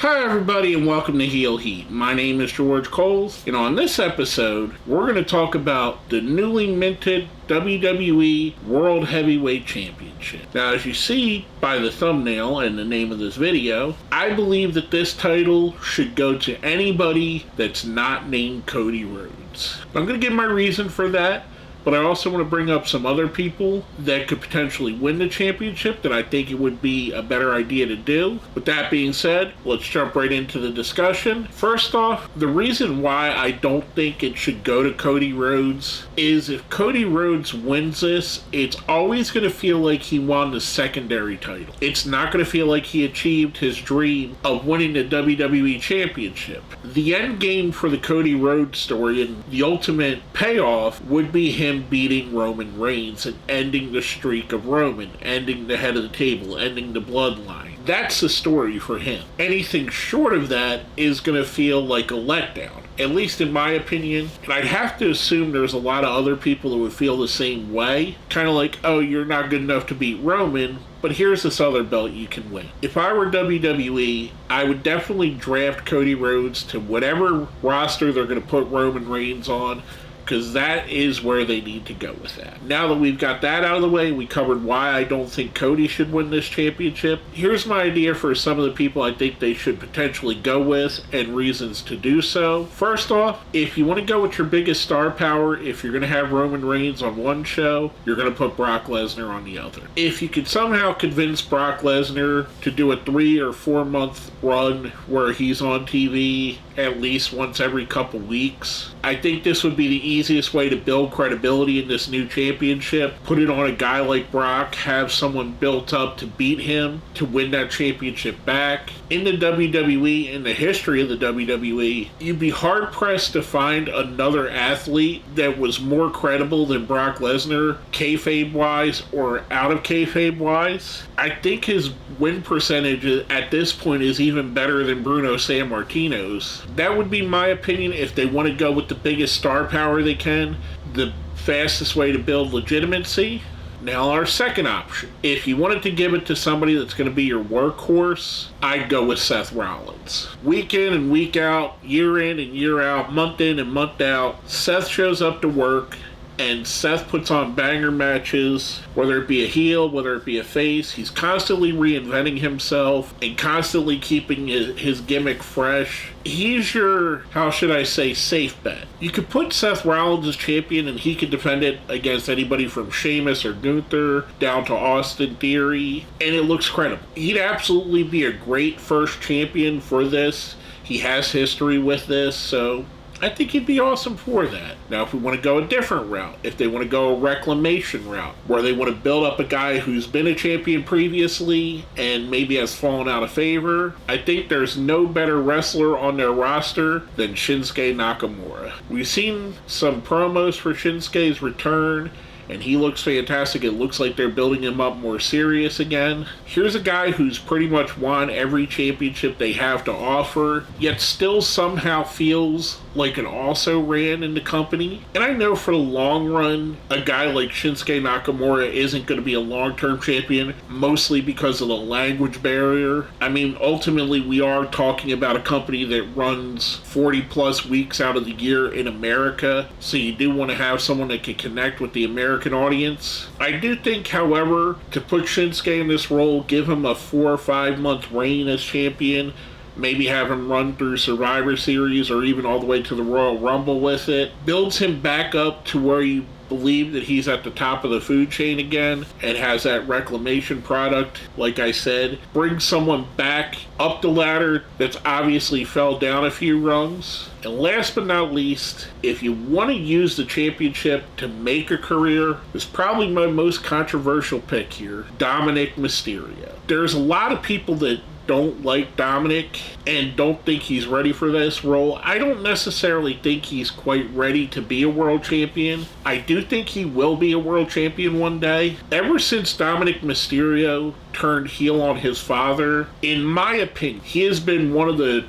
Hi everybody and welcome to Heel Heat. My name is George Coles, and on this episode, we're going to talk about the newly minted WWE World Heavyweight Championship. Now, as you see by the thumbnail and the name of this video, I believe that this title should go to anybody that's not named Cody Rhodes. I'm going to give my reason for that, but I also want to bring up some other people that could potentially win the championship that I think it would be a better idea to do. With that being said, let's jump right into the discussion. First off, the reason why I don't think it should go to Cody Rhodes is if Cody Rhodes wins this, it's always going to feel like he won the secondary title. It's not going to feel like he achieved his dream of winning the WWE Championship. The end game for the Cody Rhodes story and the ultimate payoff would be him beating Roman Reigns and ending the streak of Roman, ending the head of the table, ending the bloodline. That's the story for him. Anything short of that is going to feel like a letdown, at least in my opinion. And I'd have to assume there's a lot of other people that would feel the same way. Kind of like, oh, you're not good enough to beat Roman, but here's this other belt you can win. If I were WWE, I would definitely draft Cody Rhodes to whatever roster they're going to put Roman Reigns on, because that is where they need to go with that. Now that we've got that out of the way, we covered why I don't think Cody should win this championship. Here's my idea for some of the people I think they should potentially go with and reasons to do so. First off, if you want to go with your biggest star power, if you're going to have Roman Reigns on one show, you're going to put Brock Lesnar on the other. If you could somehow convince Brock Lesnar to do a 3 or 4 month run where he's on TV at least once every couple weeks, I think this would be the easiest way to build credibility in this new championship. Put it on a guy like Brock, have someone built up to beat him, to win that championship back. In the WWE, in the history of the WWE, you'd be hard-pressed to find another athlete that was more credible than Brock Lesnar, kayfabe-wise or out of kayfabe-wise. I think his win percentage at this point is even better than Bruno Sammartino's. That would be my opinion if they want to go with the biggest star power they can, the fastest way to build legitimacy. Now, our second option, if you wanted to give it to somebody that's going to be your workhorse, I'd go with Seth Rollins. Week in and week out, year in and year out, month in and month out, Seth shows up to work, and Seth puts on banger matches, whether it be a heel, whether it be a face. He's constantly reinventing himself and constantly keeping his gimmick fresh. He's your, how should I say, safe bet. You could put Seth Rollins as champion and he could defend it against anybody from Sheamus or Gunther down to Austin Theory, and it looks credible. He'd absolutely be a great first champion for this. He has history with this, so I think he'd be awesome for that. Now, if we want to go a different route, if they want to go a reclamation route, where they want to build up a guy who's been a champion previously and maybe has fallen out of favor, I think there's no better wrestler on their roster than Shinsuke Nakamura. We've seen some promos for Shinsuke's return, and he looks fantastic. It looks like they're building him up more serious again. Here's a guy who's pretty much won every championship they have to offer, yet still somehow feels like an also-ran in the company. And I know for the long run, a guy like Shinsuke Nakamura isn't going to be a long-term champion, mostly because of the language barrier. I mean, ultimately, we are talking about a company that runs 40-plus weeks out of the year in America, so you do want to have someone that can connect with the American audience. I do think, however, to put Shinsuke in this role, give him a 4 or 5 month reign as champion, maybe have him run through Survivor Series or even all the way to the Royal Rumble with it, builds him back up to where you believe that he's at the top of the food chain again and has that reclamation product, like I said. Bring someone back up the ladder that's obviously fell down a few rungs. And last but not least, if you want to use the championship to make a career, is probably my most controversial pick here, Dominic Mysterio. There's a lot of people that don't like Dominic and don't think he's ready for this role. I don't necessarily think he's quite ready to be a world champion. I do think he will be a world champion one day. Ever since Dominic Mysterio turned heel on his father, in my opinion, he has been one of the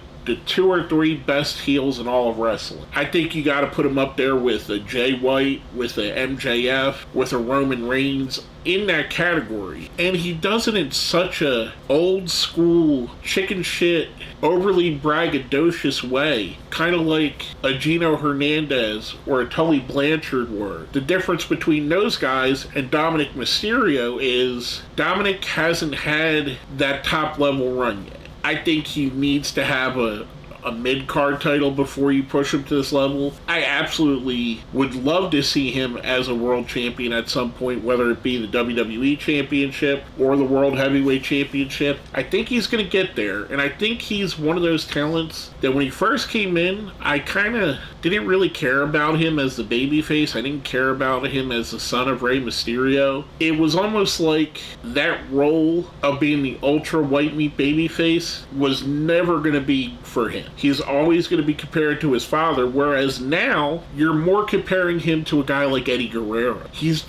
2 or 3 best heels in all of wrestling. I think you got to put him up there with a Jay White, with a MJF, with a Roman Reigns. in that category. And he does it in such a old school, chicken shit, overly braggadocious way. Kind of like a Gino Hernandez or a Tully Blanchard were. The difference between those guys and Dominic Mysterio is Dominic hasn't had that top level run yet. I think he needs to have a mid-card title before you push him to this level. I absolutely would love to see him as a world champion at some point, whether it be the WWE Championship or the World Heavyweight Championship. I think he's going to get there, and I think he's one of those talents that when he first came in, I kind of didn't really care about him as the babyface. I didn't care about him as the son of Rey Mysterio. It was almost like that role of being the ultra white meat babyface was never going to be for him. He's always going to be compared to his father, whereas now you're more comparing him to a guy like Eddie Guerrero. He's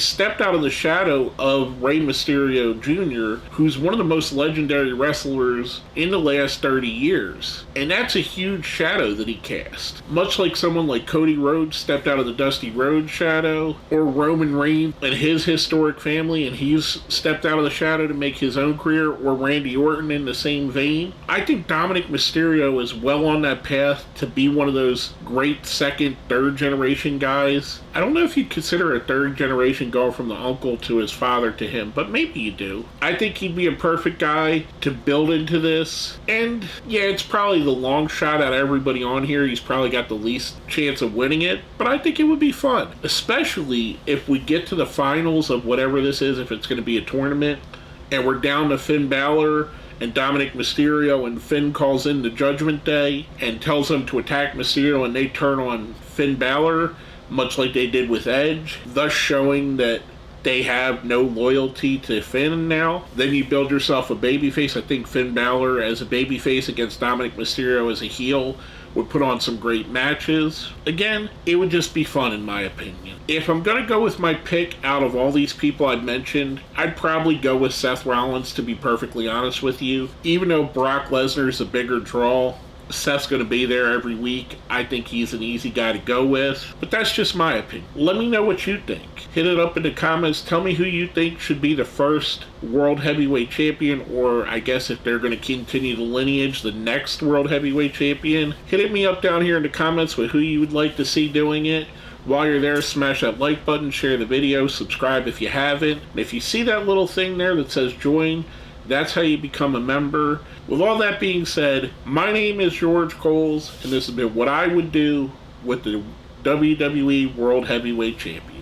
stepped out of the shadow of Rey Mysterio Jr., who's one of the most legendary wrestlers in the last 30 years. And that's a huge shadow that he cast. Much like someone like Cody Rhodes stepped out of the Dusty Rhodes shadow, or Roman Reigns and his historic family, and he's stepped out of the shadow to make his own career, or Randy Orton in the same vein. I think Dominic Mysterio is well on that path to be one of those great second, third generation guys. I don't know if you'd consider a third generation go from the uncle to his father to him, but maybe you do. I think he'd be a perfect guy to build into this. And yeah, it's probably the long shot out of everybody on here. He's probably got the least chance of winning it, but I think it would be fun, especially if we get to the finals of whatever this is, if it's going to be a tournament, and we're down to Finn Balor and Dominic Mysterio, and Finn calls in the Judgment Day and tells them to attack Mysterio, and they turn on Finn Balor, much like they did with Edge, thus showing that they have no loyalty to Finn now. Then you build yourself a babyface. I think Finn Balor as a babyface against Dominic Mysterio as a heel would put on some great matches. Again, it would just be fun in my opinion. If I'm going to go with my pick out of all these people I've mentioned, I'd probably go with Seth Rollins, to be perfectly honest with you. Even though Brock Lesnar is a bigger draw, Seth's going to be there every week. I think he's an easy guy to go with, but that's just my opinion. Let me know what you think. Hit it up in the comments. Tell me who you think should be the first World Heavyweight Champion, or I guess if they're going to continue the lineage, the next World Heavyweight Champion. Hit me up down here in the comments with who you would like to see doing it. While you're there, smash that like button, share the video, subscribe if you haven't. And if you see that little thing there that says join, that's how you become a member. With all that being said, my name is George Coles, and this has been what I would do with the WWE World Heavyweight Champion.